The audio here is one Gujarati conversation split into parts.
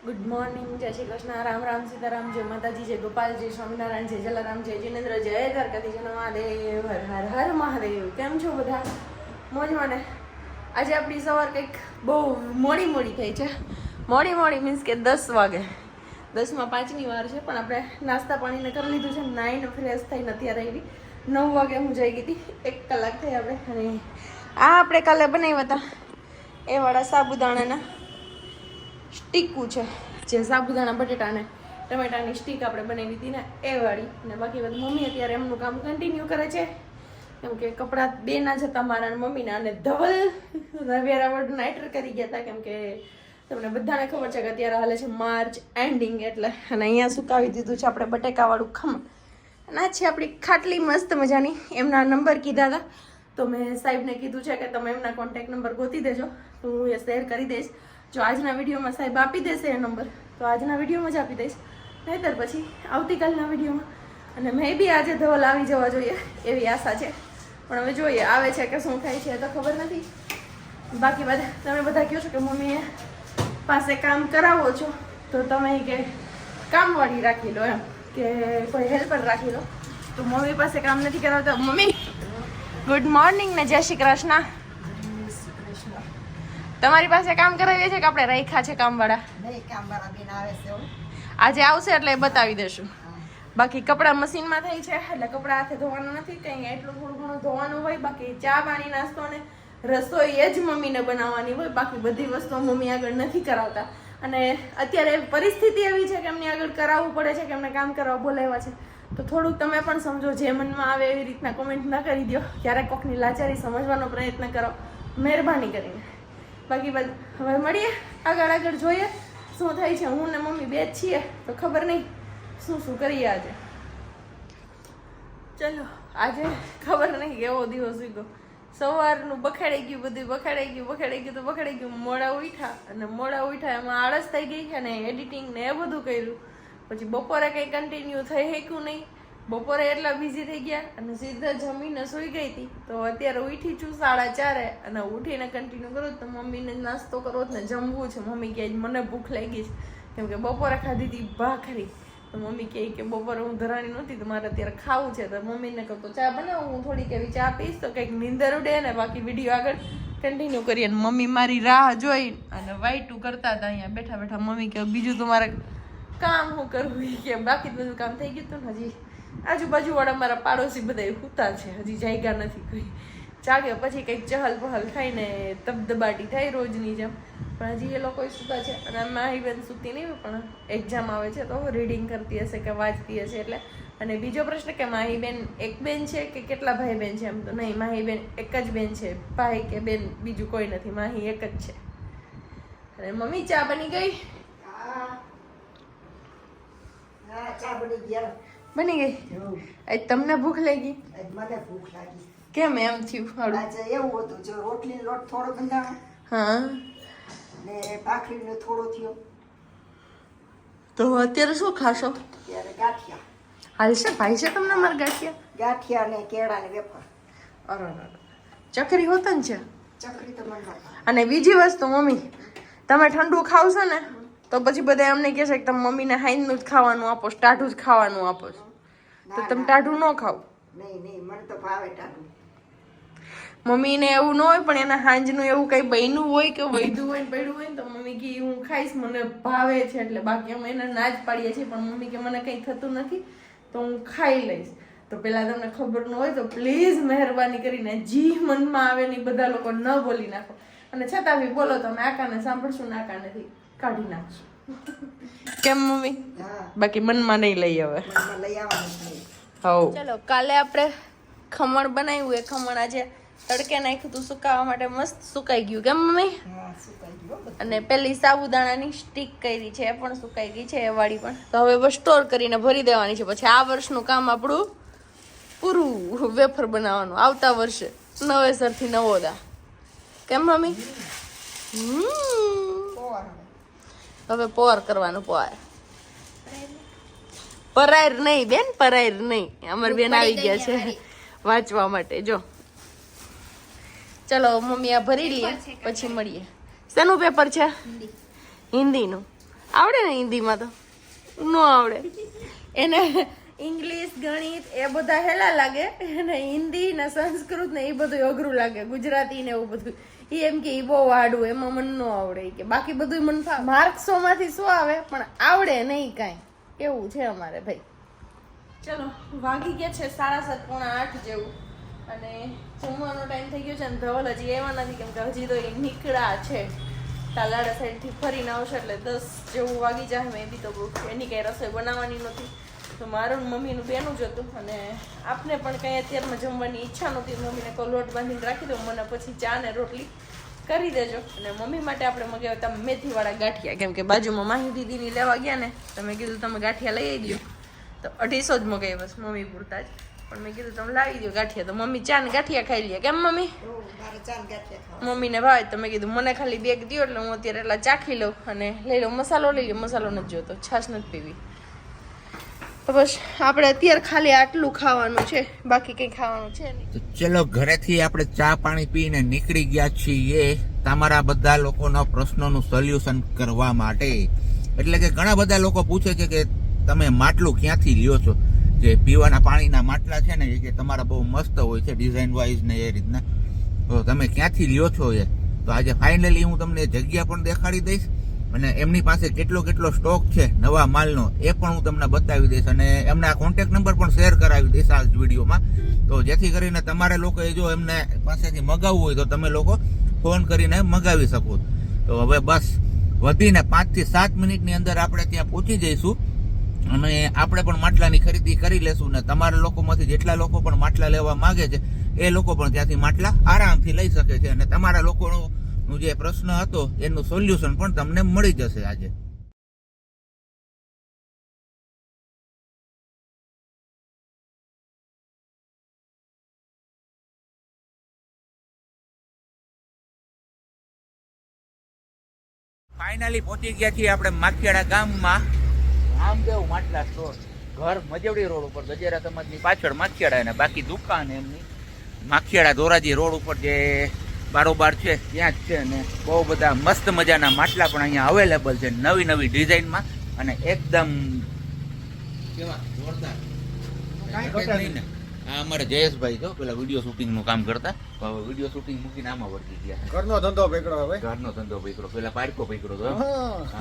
ગુડ મોર્નિંગ, જય શ્રી કૃષ્ણ, રામ રામ, સીતારામ, જય માતાજી, જય ગોપાલ, જય સ્વામિનારાયણ, જય જલારામ, જય જિનેન્દ્ર, જય દ્વારકાધીશ, જય મહાદેવ, હર હર હર મહાદેવ. કેમ છો બધા? મોજમાં ને? આજે આપણી સવાર કંઈક બહુ મોડી થઈ છે. મોડી મીન્સ કે 10 વાગે, 10માં 5ની વાર છે, પણ આપણે નાસ્તા પાણીને કરી લીધું છે. નાઈને ફ્રેશ થઈને અત્યારે આવી 9 વાગે હું જઈ ગઈ હતી. 1 કલાક થઈ આપણે. અને આ આપણે કાલે બનાવ્યા હતા એ વાળા સાબુદાણાના સ્ટીકું છે, જે સાબુદાણા બટેટાને ટમેટાની સ્ટીક આપણે બનાવી હતી ને એ વાળી. ને બાકી બધું મમ્મી અત્યારે એમનું કામ કન્ટિન્યુ કરે છે, કેમ કે કપડાં બે ના જતા મારા મમ્મીના. અને ધવલ વેરાવળ નાઇટર કરી ગયા હતા, કેમ કે તમને બધાને ખબર છે કે અત્યારે હાલે છે માર્ચ એન્ડિંગ એટલે. અને અહીંયા સુકાવી દીધું છે આપણે બટેકાવાળું ખમણ. અને આ છે આપણી ખાટલી મસ્ત મજાની. એમના નંબર કીધા હતા, તો મેં સાહેબને કીધું છે કે તમે એમના કોન્ટેક્ટ નંબર ગોતી દેજો, તો હું એ શેર કરી દઈશ. જો આજના વિડીયોમાં સાહેબ આપી દેશે એ નંબર તો આજના વિડીયોમાં જ આપી દઈશ, નહીંતર પછી આવતીકાલના વિડીયોમાં. અને મે બી આજે ધવલ આવી જવા જોઈએ એવી આશા છે, પણ હવે જોઈએ આવે છે કે શું થાય છે તો ખબર નથી. બાકી બધા તમે બધા કહો છો કે મમ્મીએ પાસે કામ કરાવો છો, તો તમે કે કામવાળી રાખી લો, એમ કે કોઈ હેલ્પર રાખી લો. તો મમ્મી પાસે કામ નથી કરાવતા. મમ્મી ગુડ મોર્નિંગ ને જય શ્રી કૃષ્ણ. તમારી પાસે કામ કરાવીએ છે કે આપણે રાખ્યા છે કામવાળા? નહીં, કામવાળા બેન આવે છે. આજે આવશે એટલે બતાવી દેશું. બાકી કપડાં મશીનમાં થઈ છે એટલે કપડાં હાથે ધોવાના નથી, કંઈ એટલું થોડું ઘણું ધોવાનું હોય. બાકી ચા પાણી નાસ્તો ને રસોઈ એ જ મમ્મીને બનાવવાની હોય. બાકી બધી વસ્તુઓ મમ્મી આગળ નથી કરાવતા. અને અત્યારે પરિસ્થિતિ એવી છે કે એમની આગળ કરાવવું પડે છે, કે એમને કામ કરવા બોલાવ્યા છે. તો થોડુંક તમે પણ સમજો, જે મનમાં આવે એવી રીતના કોમેન્ટ ન કરી દો. ક્યારેક કોકની લાચારી સમજવાનો પ્રયત્ન કરો, મહેરબાની કરીને. બાકી બધું હવે મળીએ, આગળ જોઈએ શું થાય છે. હું ને મમ્મી બે જ છીએ, તો ખબર નહીં શું કરીએ આજે. ચલો, આજે ખબર નહીં કેવો દિવસ ગયો. સવારનું બખાડાઈ ગયું, બધું બખાડાઈ ગયું. મોડા ઉઠ્યા એમાં આળસ થઈ ગઈ છે ને એડિટિંગ ને એ બધું કર્યું. પછી બપોરે કંઈ કન્ટિન્યુ થઈ શક્યું નહીં. બપોરે એટલા બિઝી થઈ ગયા અને સીધા જમીને સૂઈ ગઈ હતી. તો અત્યારે ઉઠી છું 4:30 અને ઉઠીને કન્ટિન્યુ કરું તો મમ્મીને નાસ્તો કરવો ને જમવું છે. મમ્મી કહે મને ભૂખ લાગી છે, કેમ કે બપોરે ખાધી હતી ભાખરી. તો મમ્મી કહે કે બપોરે હું ધરાણી નહોતી તો મારે અત્યારે ખાવું છે. તો મમ્મીને કહું તો ચા બનાવું, હું થોડીક એવી ચા પીશ તો કંઈક નીંદર ઉડે ને બાકી વિડીયો આગળ કન્ટિન્યુ કરીએ. અને મમ્મી મારી રાહ જોઈ અને વાઈટું કરતા હતા અહીંયા બેઠા. મમ્મી કહે બીજું તો મારે કામ હું કરવું કે બાકી બધું કામ થઈ ગયું હતું ને. હજી આજુબાજુ વાળા મારા પાડોશી બધા સૂતા છે, હજી જાગ્યા નથી કોઈ. જાગે પછી કંઈક ચહલ પહલ ખાઈને તબદબાટી થાય રોજની જેમ, પણ હજી એ લોકો સૂતા છે. અને માહી બેન સૂતી નહીં, પણ એક્ઝામ આવે છે તો રીડિંગ કરતી હશે કે વાંચતી હશે એટલે. અને બીજો પ્રશ્ન કે માહી બેન એક બેન છે કે કેટલા ભાઈ બેન છે? એમ તો નહીં, માહી બેન એક જ બેન છે. ભાઈ કે બેન બીજું કોઈ નથી, માહી એક જ છે. અને મમ્મી ચા બની ગઈ? બની ગઈ. તમને ભૂખ લાગી? મને ભૂખ લાગી. કેમ એમ થયું? આજે એવું હતું, જો રોટલીનો લોટ થોડો બંધાણો હા ને ભાખરીનો થોડો થયો. તો અત્યારે શું ખાશો? ત્યારે ગાંઠિયા. હાલશે ભાઈ છે તમને મારા ગાંઠિયા? ગાંઠિયા ને કેળા ને વેફર. અરે ચકરી હોતા ને છે. ચકરી તો મને અને બીજી વસ્તુ મમ્મી, તમે ઠંડુ ખાવશો ને તો પછી બધા એમને કહે છે કે તમે મમ્મીને હાઈનનું જ ખાવાનું આપો, ટાઢું જ ખાવાનું આપો છો. તો તમે ટાઢું ન ખાવ. નહીં, મને તો ભાવે ટાઢું. મમ્મીને એવું ન હોય, પણ એના હાંજનું એવું કંઈ બન્યું હોય કે વૈધું હોય પડ્યું હોય ને તો મમ્મી કે હું ખાઈશ, મને ભાવે છે એટલે. બાકી અમે એને ના જ પાડીએ છીએ, પણ મમ્મી કે મને કંઈ થતું નથી તો હું ખાઈ લઈશ. તો પેલા તમને ખબર ન હોય તો પ્લીઝ મહેરબાની કરીને જી મનમાં આવે ને બધા લોકો ન બોલી નાખો. અને છતાં બી બોલો તો અમે આકાને સાંભળશું ને આકા નથી કાઢી નાખશું. કેમ મમ્મી? બાકી મનમાં નહીં લઈ હવે. લઈ આવવાનું. ચલો, કાલે આપણે ખમણ બનાવ્યું. એ ખમણ આજે તડકે નાખ્યું હતું સુકાવા માટે, મસ્ત સુકાઈ ગયું. કેમ મમ્મી? અને પેલી સાબુદાણાની સ્ટીક કરી છે એ પણ સુકાઈ ગઈ છે, એ વાળી પણ. તો હવે બસ સ્ટોર કરીને ભરી દેવાની છે. પછી આ વર્ષનું કામ આપણું પૂરું, વેફર બનાવવાનું. આવતા વર્ષે નવેસરથી નવો દા. કેમ મમ્મી? હવે પોર કરવાનું. પરાયર નહીં બેન, પરાયર નહીં. અમારી બેન આવી ગયા છે વાંચવા માટે. જો ચલો મમ્મી આ ભરી લઈએ પછી મળીએ. શેનું પેપર છે? હિન્દીનું. આવડે ને હિન્દીમાં તો ન આવડે એને ઇંગ્લિશ ગણિત એ બધા હેલા લાગે અને હિન્દી ને સંસ્કૃત ને એ બધું અઘરું લાગે ગુજરાતી ને એવું બધું એ એમ કે એ બહુ આડું એમાં મને ન આવડે કે બાકી બધું મને ફાવે માર્ક્સ 100 માંથી 100 આવે પણ આવડે નહીં કાંઈ એવું છે અમારે ભાઈ ચલો વાગી ગયા છે 7:30 પોણા 8 જેવું અને જમવાનો ટાઈમ થઈ ગયો છે ને ધવલ હજી આવ્યા નથી કેમ કે હજી તો એ નીકળ્યા છે તાલાડા સાઈડથી ફરીને આવશે એટલે 10 જેવું વાગી જાય મેં બી તો એની કંઈ રસોઈ બનાવવાની નથી તો મારું ને મમ્મીનું બેનું જ હતું અને આપને પણ કંઈ અત્યારમાં જમવાની ઈચ્છા નહોતી મમ્મીને કહો લોટ બાંધીને રાખી દો મને પછી ચા ને રોટલી કરી દેજો અને મમ્મી માટે આપણે મગાવ્યા હતા મેથીવાળા ગાંઠિયા કેમ કે બાજુમાં માહી દીદીની લેવા ગયા ને તો મેં કીધું તમે ગાંઠિયા લઈ આવી દો તો 250 જ મગાવી બસ મમ્મી પૂરતા જ પણ મેં કીધું તમે લાવી દો ગાંઠિયા તો મમ્મી ચા ને ગાંઠિયા ખાઈ લે કેમ મમ્મી મારે ચાંદ ગાંઠિયા ખાવા મમ્મીને ભાવે તો મેં કીધું મને ખાલી બેગ દો એટલે હું અત્યારે એટલા ચાખી લઉં અને લઈ લઉં મસાલો લઈ લઉં મસાલો નથી જોતો છાશ નથી પીવી તો બસ આપણે અત્યારે ખાલી આટલું ખાવાનું છે બાકી કંઈ ખાવાનું છે નહીં તો ચલો ઘરેથી આપણે ચા પાણી પીને નીકળી ગયા છીએ તમારા બધા લોકોના પ્રશ્નોનું સોલ્યુશન કરવા માટે એટલે કે ઘણા બધા લોકો પૂછે છે કે તમે માટલું ક્યાંથી લ્યો છો જે પીવાના પાણીના માટલા છે ને એ કે તમારા બહુ મસ્ત હોય છે ડિઝાઇન વાઇઝ ને એ રીતના તો તમે ક્યાંથી લ્યો છો એ તો આજે ફાઇનલી હું તમને જગ્યા પણ દેખાડી દઈશ અને એમની પાસે કેટલો સ્ટોક છે નવા માલનો એ પણ હું તમને બતાવી દઈશ અને એમના કોન્ટેક્ટ નંબર પણ શેર કરાવી દઈશ આ વિડીયોમાં તો જેથી કરીને તમારે લોકોએ જો એમને પાસેથી મગાવવું હોય તો તમે લોકો ફોન કરીને મગાવી શકો તો હવે બસ વધીને 5 થી 7 મિનિટની અંદર આપણે ત્યાં પહોંચી જઈશું અને આપણે પણ માટલાની ખરીદી કરી લેશું ને તમારા લોકોમાંથી જેટલા લોકો પણ માટલા લેવા માંગે છે એ લોકો પણ ત્યાંથી માટલા આરામથી લઈ શકે છે અને તમારા લોકોનો જે પ્રશ્ન હતો એનું સોલ્યુશન પણ તમને મળી જશે આજે ફાઇનલી પહોંચી ગયા છીએ આપણે માખિયાળા ગામમાં રામદેવ માટલા સ્ટોર ઘર મજવડી રોડ ઉપર ગજેરા સમાજની પાછળ માખિયાળા અને બાકી દુકાન એમની માખિયાળા ધોરાજી રોડ ઉપર જે બારોબાર છે ત્યાં જ છે અને બહુ બધા મસ્ત મજાના માટલા પણ અહીંયા અવેલેબલ છે નવી નવી ડિઝાઇનમાં અને એકદમ કેવા જોરદાર નહીં ને આ અમારે જયેશભાઈ જો પેલા વિડીયો શૂટિંગ નું કામ કરતા હવે વિડીયો શૂટિંગ મૂકીને આમાં વળગી ગયા ઘરનો ધંધો પકડો હવે ઘરનો ધંધો પકડો પેલા પાડકો પકડો તો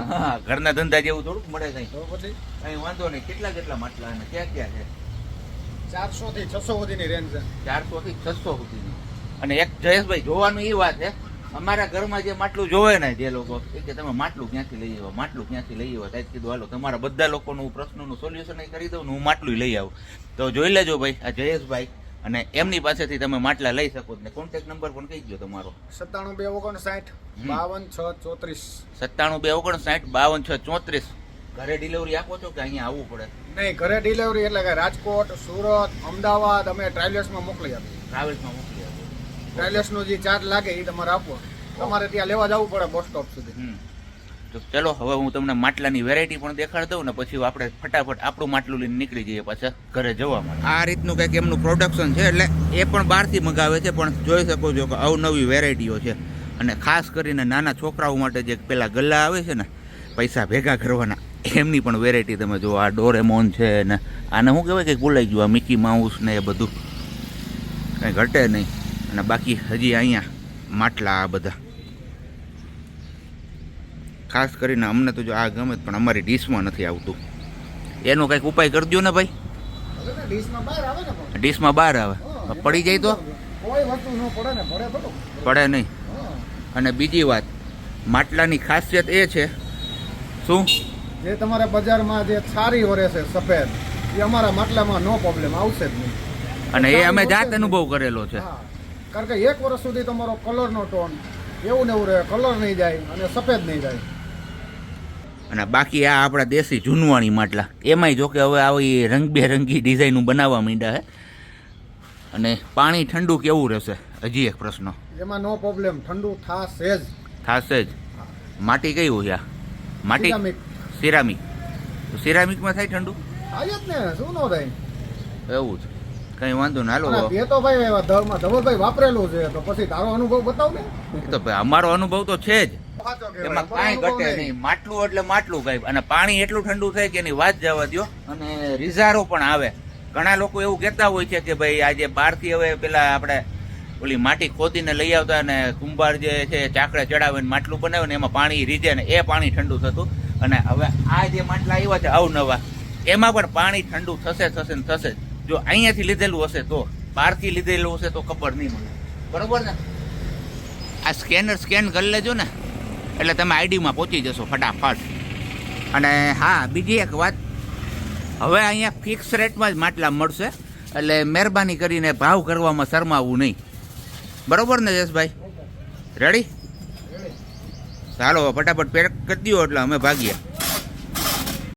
હા ઘરના ધંધા જેવું થોડુંક મળે કઈ પછી કઈ વાંધો નહીં કેટલા માટલા અને ક્યાં ક્યાં છે 400 થી 600 સુધીની રેન્જ છે 400 થી 600 સુધીની અને એક જયેશભાઈ જોવાનું એ વાત છે અમારા ઘરમાં જે માટલું જોવે ને જે લોકો કે તમે માટલું ક્યાંથી લઈ આવો માટલું ક્યાંથી લઈ આવો ત્યાં કીધું હાલો તમારા બધા લોકોનું પ્રશ્નનું સોલ્યુશન કરી દઉં ને હું માટલું લઈ આવું તો જોઈ લેજો ભાઈ આ જયેશભાઈ અને એમની પાસેથી તમે માટલા લઈ શકો ને કોન્ટેક્ટ નંબર પણ કહી દો તમારો 97 259 97 259 52634 ઘરે ડિલિવરી આપો છો કે અહીંયા આવવું પડે નહીં ઘરે ડિલિવરી એટલે કે રાજકોટ સુરત અમદાવાદ અમે ટ્રાવેલ્સમાં મોકલી આપીએ ટ્રાવેલ્સમાં મોકલી આપો ટ્રાવેલ્સનો જે ચાર્જ લાગે એ તમારે આપવો તમારે ત્યાં લેવા જવું પડે બસ સ્ટોપ સુધી તો ચલો હવે હું તમને માટલાની વેરાયટી પણ દેખાડી દઉં ને પછી આપણે ફટાફટ આપણું માટલું લઈને નીકળી જઈએ પાછા ઘરે જવા માટે આ રીતનું કંઈક એમનું પ્રોડક્શન છે એટલે એ પણ બહારથી મગાવે છે પણ જોઈ શકો છો કે અવનવી વેરાયટીઓ છે અને ખાસ કરીને નાના છોકરાઓ માટે જે પેલા ગલ્લા આવે છે ને પૈસા ભેગા કરવાના એમની પણ વેરાયટી તમે જો આ ડોરેમોન છે ને આને શું કહેવાય કે ભૂલાઈ ગયું આ મિકી માઉસ ને એ બધું કંઈ ઘટે નહીં અને બાકી હજી અહીંયા માટલા આ બધા ખાસ કરીને અમને તો જો આ ગમે પણ અમારી ડીશમાં નથી આવતું એનો કંઈક ઉપાય કરી દો ને ભાઈ ડીશમાં બહાર આવે પડી જાય તો કોઈ વસ્તુ ન પડે ને પડે થોડું પડે નહીં અને બીજી વાત માટલાની ખાસિયત એ છે શું જે તમારે બજારમાં જે સારી વરે છે સફેદ એ અમારા માટલામાં નો પ્રોબ્લેમ આવશે જ નહીં અને એ અમે જાત અનુભવ કરેલો છે હા કારણ કે 1 વર્ષ સુધી તમારો કલરનો ટોન એવું ને એવું રહે કલર નહીં જાય અને સફેદ નહીં જાય અને બાકી આ આપણા દેશી જૂનવાણી માટલા એમાંય જો કે હવે આવી રંગબેરંગી ડિઝાઇનું બનાવવા માંડ્યા છે અને પાણી ઠંડુ કેવું રહેશે હજી એક પ્રશ્ન એમાં નો પ્રોબ્લેમ ઠંડુ થશે જ થશે જ માટી કઈ હોય આ માટી સિરામિક. સિરામિક તો સિરામિકમાં થાય ઠંડુ થાય જ ને શું નો થાય એવું જ કંઈ વાંધો ના અને હાલો બે તો ભાઈ ધવલભાઈ વાપરેલું છે તો પછી તારો અનુભવ બતાવ ને તો ભાઈ અમારો અનુભવ તો છે જ સાચો કહેવાય. એમાં અમારો કાંઈ અનુભવ ઘટે નહીં. માટલું એટલે માટલું ભાઈ. અને પાણી એટલું ઠંડુ થાય કે એની વાત જવા દ્યો. અને રિઝારો પણ આવે. ઘણા લોકો એવું કહેતા હોય છે કે ભાઈ આજે બહારથી હવે પેલા આપણે ઓલી માટી ખોદીને લઈ આવતા અને કુંભાર જે છે ચાકડે ચડાવે ને માટલું બનાવે ને એમાં પાણી રીઝે ને એ પાણી ઠંડુ થતું. અને હવે આ જે માટલા આવ્યા છે અવનવા એમાં પણ પાણી ઠંડુ થશે થશે ને થશે. જો અહીંયાથી લીધેલું હશે તો, બહારથી લીધેલું હશે તો ખબર નહીં મને. બરોબર ને? આ સ્કેન કરી લેજો ને એટલે તમે આઈડીમાં પહોંચી જશો ફટાફટ. અને હા, બીજી એક વાત, હવે અહીંયા ફિક્સ રેટમાં જ માટલા મળશે એટલે મહેરબાની કરીને ભાવ કરવામાં શરમાવવું નહીં. બરોબર ને જયેશભાઈ? રેડી? ચાલો ફટાફટ પેક કરી દો એટલે અમે ભાગીએ.